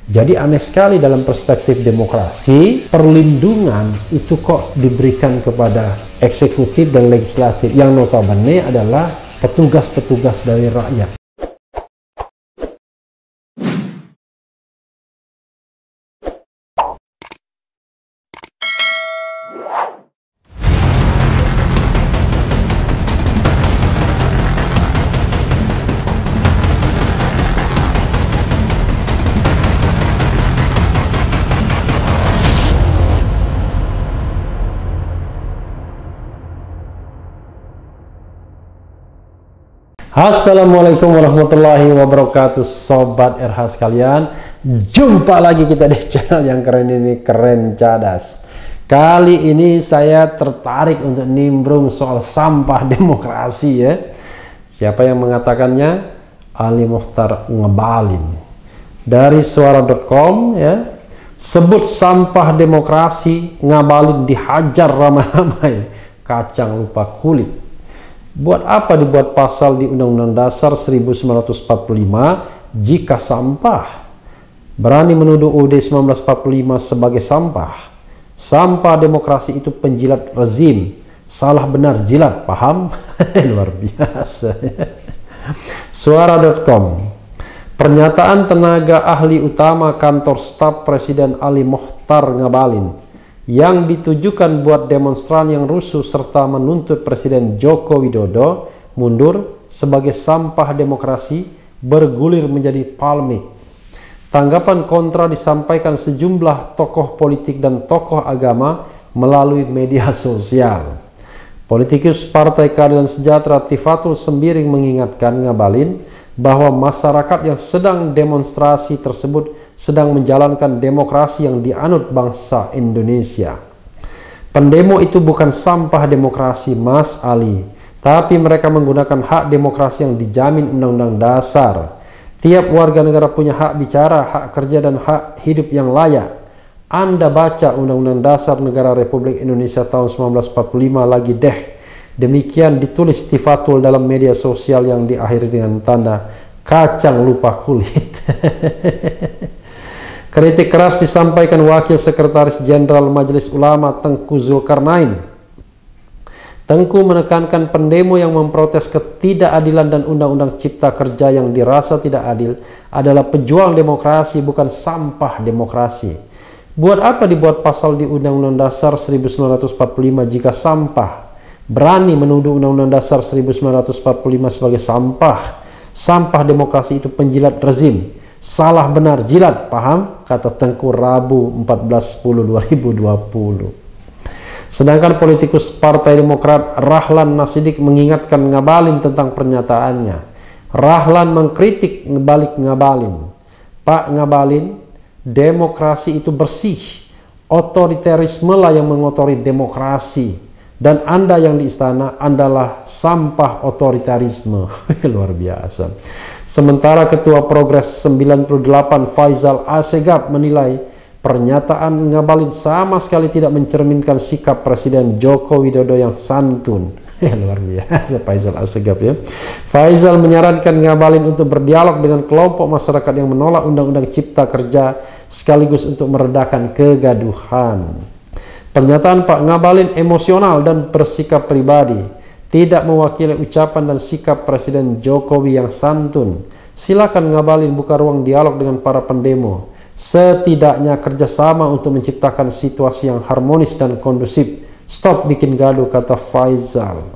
Jadi aneh sekali dalam perspektif demokrasi, perlindungan itu kok diberikan kepada eksekutif dan legislatif yang notabene adalah petugas-petugas dari rakyat. Assalamualaikum warahmatullahi wabarakatuh, sobat RH sekalian. Jumpa lagi kita di channel yang keren ini, Keren Cadas. Kali ini saya tertarik untuk nimbrung soal sampah demokrasi ya. Siapa yang mengatakannya? Ali Mokhtar Ngabalin dari suara.com ya. Sebut sampah demokrasi, Ngabalin dihajar ramai-ramai, kacang lupa kulit. Buat apa dibuat pasal di Undang-Undang Dasar 1945 jika sampah? Berani menuduh UUD 1945 sebagai sampah. Sampah demokrasi itu penjilat rezim. Salah benar jilat, paham? Luar biasa. Suara.com. Pernyataan tenaga ahli utama kantor staf Presiden Ali Mokhtar Ngabalin yang ditujukan buat demonstran yang rusuh serta menuntut Presiden Joko Widodo mundur sebagai sampah demokrasi bergulir menjadi polemik. Tanggapan kontra disampaikan sejumlah tokoh politik dan tokoh agama melalui media sosial. Politikus Partai Keadilan Sejahtera Tifatul Sembiring mengingatkan Ngabalin bahwa masyarakat yang sedang demonstrasi tersebut sedang menjalankan demokrasi yang dianut bangsa Indonesia. Pendemo itu bukan sampah demokrasi, Mas Ali, tapi mereka menggunakan hak demokrasi yang dijamin Undang-Undang Dasar. Tiap warga negara punya hak bicara, hak kerja, dan hak hidup yang layak. Anda baca Undang-Undang Dasar Negara Republik Indonesia tahun 1945 lagi deh. Demikian ditulis Tifatul dalam media sosial yang diakhiri dengan tanda kacang lupa kulit. Kritik keras disampaikan Wakil Sekretaris Jenderal Majelis Ulama Tengku Zulkarnain. Tengku menekankan pendemo yang memprotes ketidakadilan dan Undang-Undang Cipta Kerja yang dirasa tidak adil adalah pejuang demokrasi, bukan sampah demokrasi. Buat apa dibuat pasal di Undang-Undang Dasar 1945 jika sampah? Berani menuduh Undang-Undang Dasar 1945 sebagai sampah. Sampah demokrasi itu penjilat rezim. Salah benar jilat, paham? Kata Tengku Rabu 14/10/2020. Sedangkan politikus Partai Demokrat Rahlan Nasidik mengingatkan Ngabalin tentang pernyataannya. Rahlan mengkritik balik Ngabalin. Pak Ngabalin, demokrasi itu bersih. Otoritarisme lah yang mengotori demokrasi. Dan Anda yang di istana adalah sampah otoritarisme. Luar biasa. Sementara Ketua Progres 98 Faisal Assegaf menilai pernyataan Ngabalin sama sekali tidak mencerminkan sikap Presiden Joko Widodo yang santun. Luar biasa Faisal Assegaf ya. Faisal menyarankan Ngabalin untuk berdialog dengan kelompok masyarakat yang menolak Undang-Undang Cipta Kerja sekaligus untuk meredakan kegaduhan. Pernyataan Pak Ngabalin emosional dan bersikap pribadi, tidak mewakili ucapan dan sikap Presiden Jokowi yang santun. Silakan Ngabalin buka ruang dialog dengan para pendemo. Setidaknya kerjasama untuk menciptakan situasi yang harmonis dan kondusif. Stop bikin gaduh, kata Faisal.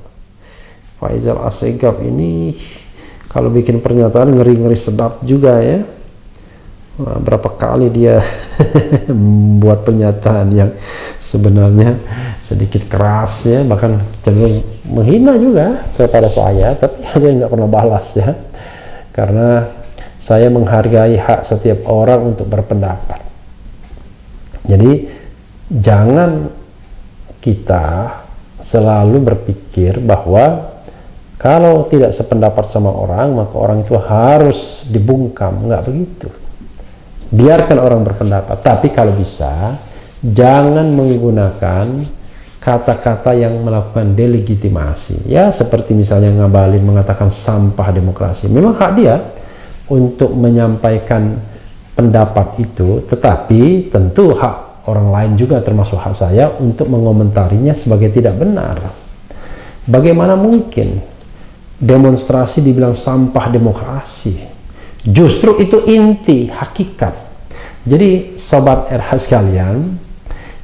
Faisal Assegaf ini kalau bikin pernyataan ngeri-ngeri sedap juga ya. Wah, berapa kali dia membuat pernyataan yang sebenarnya sedikit keras ya, bahkan cenderung menghina juga kepada saya, tapi saya nggak pernah balas ya, karena saya menghargai hak setiap orang untuk berpendapat. Jadi jangan kita selalu berpikir bahwa kalau tidak sependapat sama orang maka orang itu harus dibungkam, nggak begitu. Biarkan orang berpendapat, tapi kalau bisa jangan menggunakan kata-kata yang melakukan delegitimasi ya, seperti misalnya Ngabalin mengatakan sampah demokrasi. Memang hak dia untuk menyampaikan pendapat itu, tetapi tentu hak orang lain juga termasuk hak saya untuk mengomentarinya sebagai tidak benar. Bagaimana mungkin demonstrasi dibilang sampah demokrasi? Justru itu inti, hakikat. Jadi sobat RH sekalian,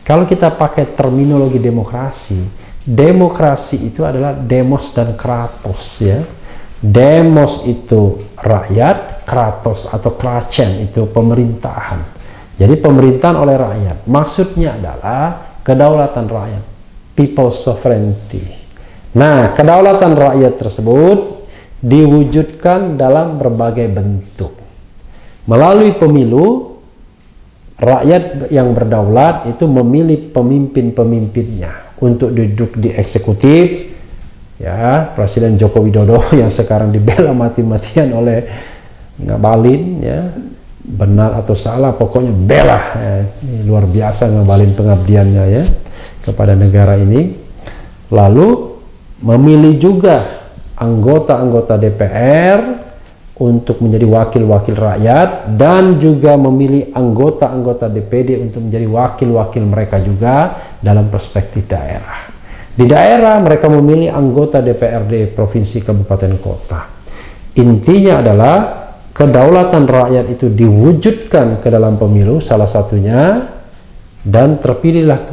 kalau kita pakai terminologi demokrasi, demokrasi itu adalah demos dan kratos ya. Demos itu rakyat, kratos atau kracen itu pemerintahan. Jadi pemerintahan oleh rakyat. Maksudnya adalah kedaulatan rakyat, people's sovereignty. Nah, kedaulatan rakyat tersebut diwujudkan dalam berbagai bentuk. Melalui pemilu, rakyat yang berdaulat itu memilih pemimpin-pemimpinnya untuk duduk di eksekutif. Ya, Presiden Joko Widodo yang sekarang dibela mati-matian oleh Ngabalin, ya, benar atau salah pokoknya bela, ya. Ini luar biasa Ngabalin pengabdiannya ya kepada negara ini. Lalu memilih juga anggota-anggota DPR untuk menjadi wakil-wakil rakyat, dan juga memilih anggota-anggota DPD untuk menjadi wakil-wakil mereka juga dalam perspektif daerah. Di daerah mereka memilih anggota DPRD provinsi, kabupaten, kota. Intinya adalah kedaulatan rakyat itu diwujudkan ke dalam pemilu salah satunya, dan terpilihlah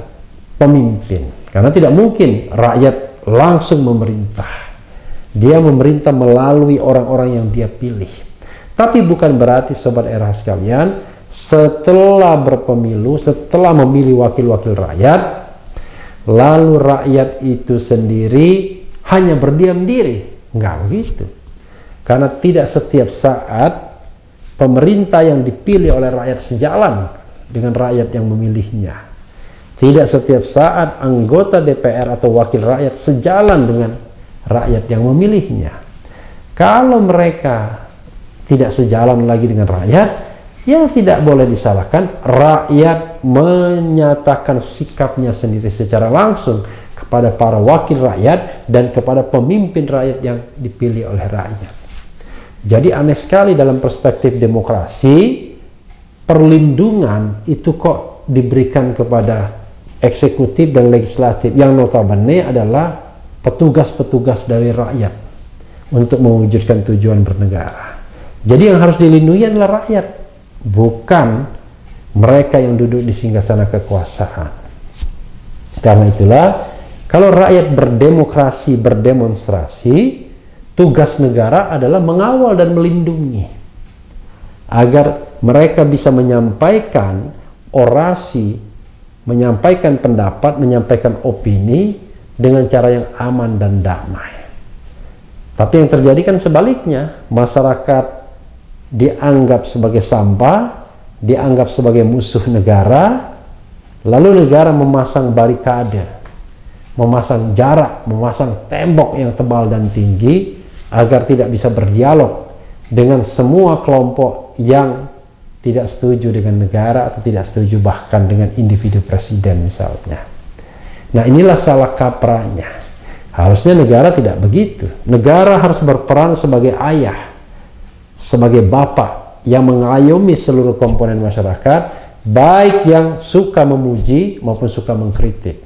pemimpin. Karena tidak mungkin rakyat langsung memerintah. Dia memerintah melalui orang-orang yang dia pilih. Tapi bukan berarti sobat RH sekalian, setelah berpemilu, setelah memilih wakil-wakil rakyat, lalu rakyat itu sendiri hanya berdiam diri. Enggak begitu. Karena tidak setiap saat pemerintah yang dipilih oleh rakyat sejalan dengan rakyat yang memilihnya. Tidak setiap saat anggota DPR atau wakil rakyat sejalan dengan rakyat yang memilihnya. Kalau mereka tidak sejalan lagi dengan rakyat, ya tidak boleh disalahkan. Rakyat menyatakan sikapnya sendiri secara langsung kepada para wakil rakyat dan kepada pemimpin rakyat yang dipilih oleh rakyat. Jadi aneh sekali dalam perspektif demokrasi, perlindungan itu kok diberikan kepada eksekutif dan legislatif yang notabene adalah petugas-petugas dari rakyat untuk mewujudkan tujuan bernegara. Jadi yang harus dilindungi adalah rakyat, bukan mereka yang duduk di singgasana kekuasaan. Karena itulah, kalau rakyat berdemokrasi, berdemonstrasi, tugas negara adalah mengawal dan melindungi agar mereka bisa menyampaikan orasi, menyampaikan pendapat, menyampaikan opini dengan cara yang aman dan damai. Tapi yang terjadi kan sebaliknya, masyarakat dianggap sebagai sampah, dianggap sebagai musuh negara, lalu negara memasang barikade, memasang jarak, memasang tembok yang tebal dan tinggi agar tidak bisa berdialog dengan semua kelompok yang tidak setuju dengan negara atau tidak setuju bahkan dengan individu presiden misalnya. Nah, inilah salah kaprahnya. Harusnya negara tidak begitu. Negara harus berperan sebagai ayah, sebagai bapak yang mengayomi seluruh komponen masyarakat, baik yang suka memuji maupun suka mengkritik,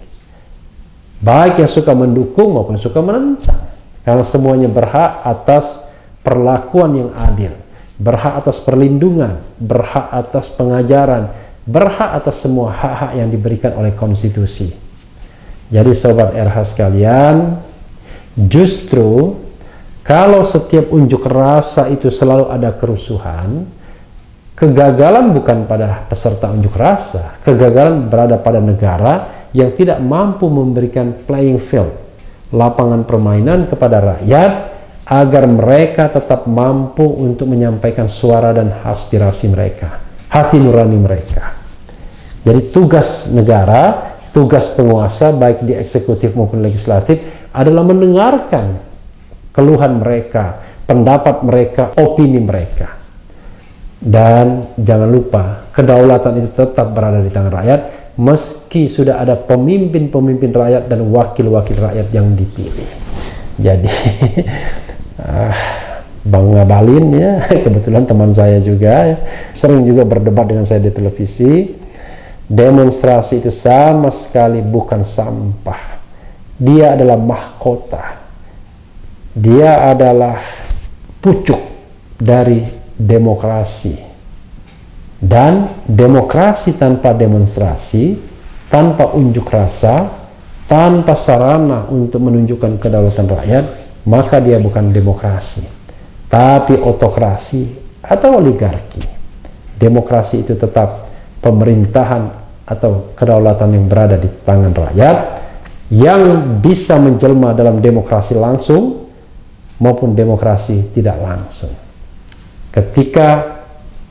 baik yang suka mendukung maupun suka menentang. Karena semuanya berhak atas perlakuan yang adil, berhak atas perlindungan, berhak atas pengajaran, berhak atas semua hak-hak yang diberikan oleh konstitusi. Jadi sobat RH sekalian, justru kalau setiap unjuk rasa itu selalu ada kerusuhan, kegagalan bukan pada peserta unjuk rasa, kegagalan berada pada negara yang tidak mampu memberikan playing field, lapangan permainan kepada rakyat agar mereka tetap mampu untuk menyampaikan suara dan aspirasi mereka, hati nurani mereka. Jadi tugas negara, tugas penguasa baik di eksekutif maupun legislatif adalah mendengarkan keluhan mereka, pendapat mereka, opini mereka. Dan jangan lupa, kedaulatan itu tetap berada di tangan rakyat meski sudah ada pemimpin-pemimpin rakyat dan wakil-wakil rakyat yang dipilih. Jadi Bang Ngabalin ya, kebetulan teman saya juga ya, sering juga berdebat dengan saya di televisi. Demonstrasi itu sama sekali bukan sampah. Dia adalah mahkota. Dia adalah pucuk dari demokrasi. Dan demokrasi tanpa demonstrasi, tanpa unjuk rasa, tanpa sarana untuk menunjukkan kedaulatan rakyat, maka dia bukan demokrasi, tapi otokrasi atau oligarki. Demokrasi itu tetap pemerintahan atau kedaulatan yang berada di tangan rakyat, yang bisa menjelma dalam demokrasi langsung maupun demokrasi tidak langsung. Ketika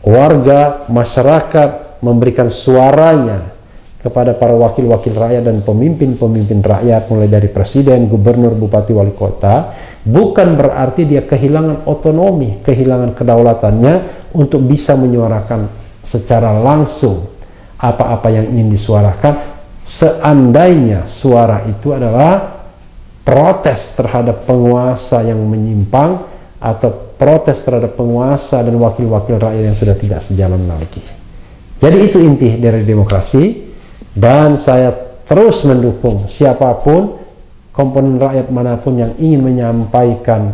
warga masyarakat memberikan suaranya kepada para wakil-wakil rakyat dan pemimpin-pemimpin rakyat, mulai dari presiden, gubernur, bupati, wali kota, bukan berarti dia kehilangan otonomi, kehilangan kedaulatannya untuk bisa menyuarakan secara langsung apa-apa yang ingin disuarakan, seandainya suara itu adalah protes terhadap penguasa yang menyimpang atau protes terhadap penguasa dan wakil-wakil rakyat yang sudah tidak sejalan lagi. Jadi itu inti dari demokrasi, dan saya terus mendukung siapapun, komponen rakyat manapun yang ingin menyampaikan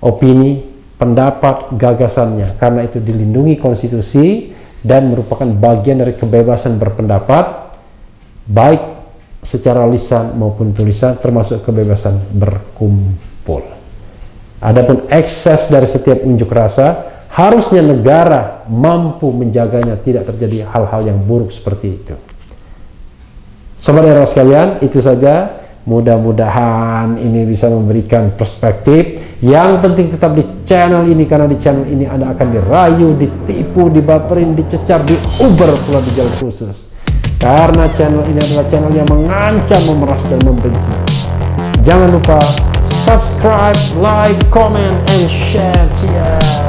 opini, pendapat, gagasannya, karena itu dilindungi konstitusi dan merupakan bagian dari kebebasan berpendapat, baik secara lisan maupun tulisan, termasuk kebebasan berkumpul. Adapun ekses dari setiap unjuk rasa, harusnya negara mampu menjaganya, tidak terjadi hal-hal yang buruk seperti itu. Sobat era sekalian, itu saja. Mudah-mudahan ini bisa memberikan perspektif. Yang penting tetap di channel ini, karena di channel ini Anda akan dirayu, ditipu, dibaperin, dicecar, diuber pula di jalur khusus. Karena channel ini adalah channel yang mengancam, memeras, dan membenci. Jangan lupa subscribe, like, comment, and share. Cheers.